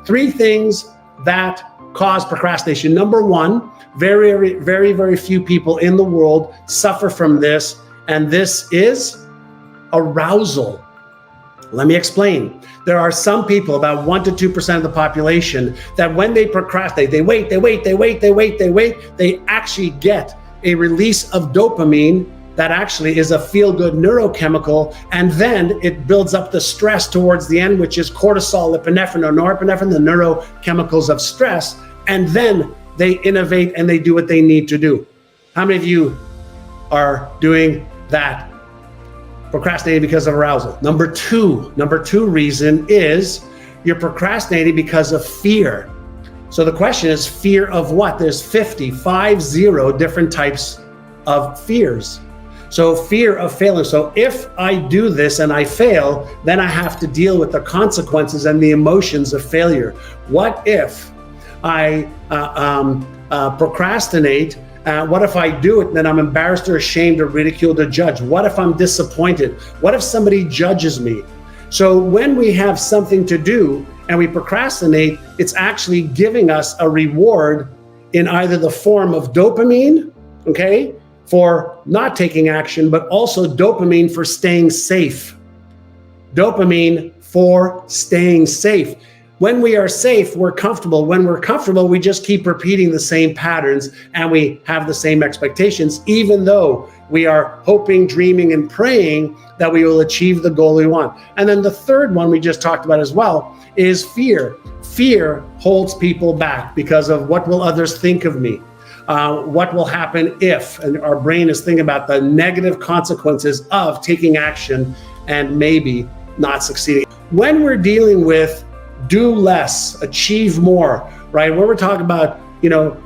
Three things that cause procrastination. Number one, very few people in the world suffer from this, and this is arousal. Let me explain. There are some people, about 1 to 2% of the population, that when they procrastinate, they wait, they actually get a release of dopamine that actually is a feel-good neurochemical, and then it builds up the stress towards the end, which is cortisol, epinephrine, or norepinephrine, the neurochemicals of stress, and then they innovate and they do what they need to do. How many of you are doing that? Procrastinating because of arousal. Number two reason is you're procrastinating because of fear. So the question is, fear of what? There's 50 different types of fears. So fear of failing. So if I do this and I fail, then I have to deal with the consequences and the emotions of failure. What if I procrastinate? What if I do it, then I'm embarrassed or ashamed or ridiculed or judged? What if I'm disappointed? What if somebody judges me? So when we have something to do and we procrastinate, it's actually giving us a reward in either the form of dopamine, okay, for not taking action, but also dopamine for staying safe. Dopamine for staying safe. When we are safe, we're comfortable. When we're comfortable, we just keep repeating the same patterns and we have the same expectations, even though we are hoping, dreaming, and praying that we will achieve the goal we want. And then the third one we just talked about as well is fear. Fear holds people back because of what will others think of me? What will happen if? And our brain is thinking about the negative consequences of taking action and maybe not succeeding. When we're dealing with do less, achieve more, right? When we're talking about,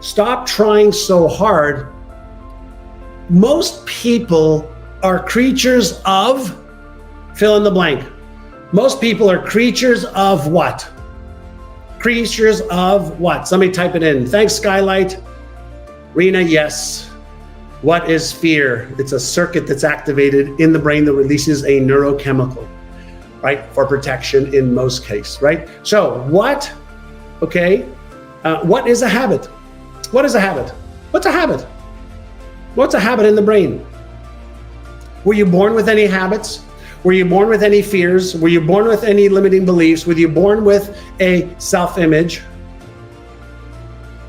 stop trying so hard, most people are creatures of fill in the blank. Most people are creatures of what? Creatures of what? Somebody type it in. Thanks, Skylight. Rena, yes. What is fear? It's a circuit that's activated in the brain that releases a neurochemical, right? For protection in most cases, right? So what is a habit? What is a habit? What's a habit? What's a habit in the brain? Were you born with any habits? Were you born with any fears? Were you born with any limiting beliefs? Were you born with a self-image?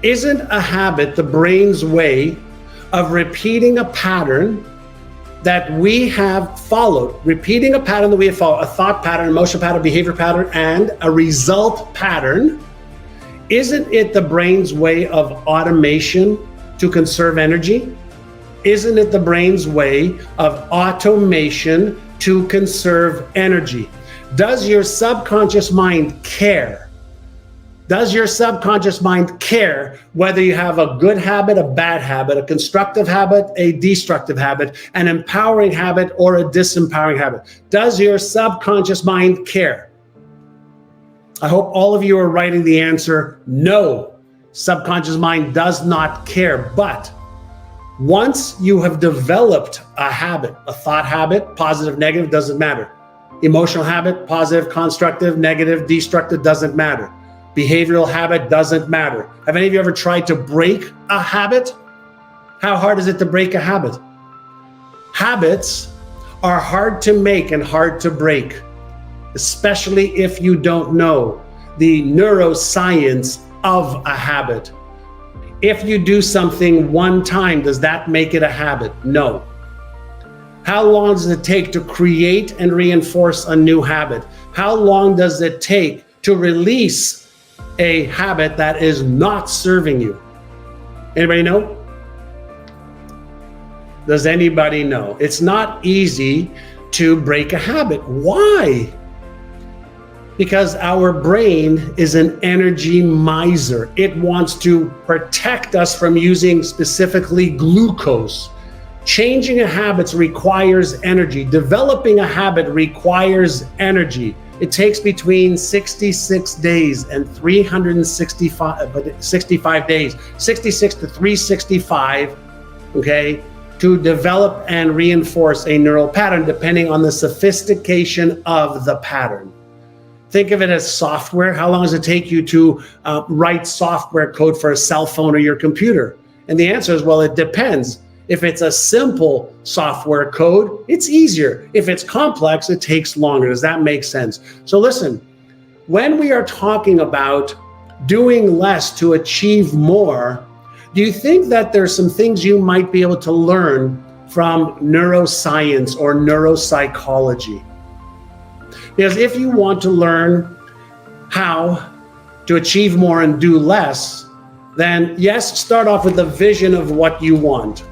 Isn't a habit the brain's way of repeating a pattern that we have followed? Repeating a pattern that we have followed, a thought pattern, emotion pattern, behavior pattern, and a result pattern. Isn't it the brain's way of automation to conserve energy? Isn't it the brain's way of automation to conserve energy? Does your subconscious mind care? Does your subconscious mind care whether you have a good habit, a bad habit, a constructive habit, a destructive habit, an empowering habit, or a disempowering habit? Does your subconscious mind care? I hope all of you are writing the answer, no. Subconscious mind does not care. But once you have developed a habit, a thought habit, positive, negative, doesn't matter. Emotional habit, positive, constructive, negative, destructive, doesn't matter. Behavioral habit doesn't matter. Have any of you ever tried to break a habit? How hard is it to break a habit? Habits are hard to make and hard to break, especially if you don't know the neuroscience of a habit. If you do something one time, does that make it a habit? No. How long does it take to create and reinforce a new habit? How long does it take to release a habit that is not serving you? Anybody know? Does anybody know? It's not easy to break a habit. Why? Because our brain is an energy miser. It wants to protect us from using specifically glucose. Changing a habit requires energy. Developing a habit requires energy. It takes between 66 days and 65 days, 66 to 365, okay, to develop and reinforce a neural pattern depending on the sophistication of the pattern. Think of it as software. How long does it take you to write software code for a cell phone or your computer? And the answer is, well, it depends. If it's a simple software code, it's easier. If it's complex, it takes longer. Does that make sense? So listen, when we are talking about doing less to achieve more, do you think that there's some things you might be able to learn from neuroscience or neuropsychology? Because if you want to learn how to achieve more and do less, then yes, start off with the vision of what you want.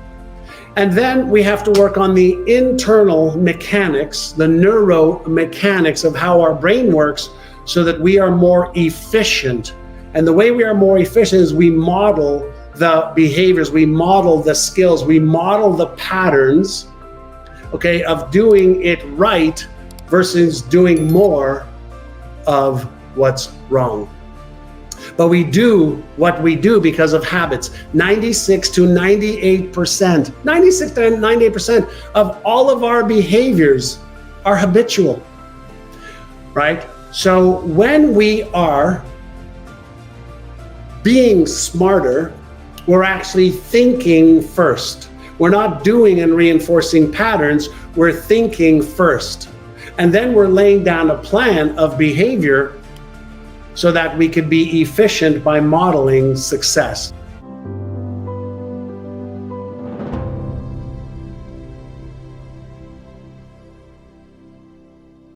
And then we have to work on the internal mechanics, the neuromechanics of how our brain works so that we are more efficient. And the way we are more efficient is we model the behaviors, we model the skills, we model the patterns, okay, of doing it right versus doing more of what's wrong. But we do what we do because of habits. 96 to 98% of all of our behaviors are habitual, right? So when we are being smarter, we're actually thinking first. We're not doing and reinforcing patterns, we're thinking first. And then we're laying down a plan of behavior so that we could be efficient by modeling success.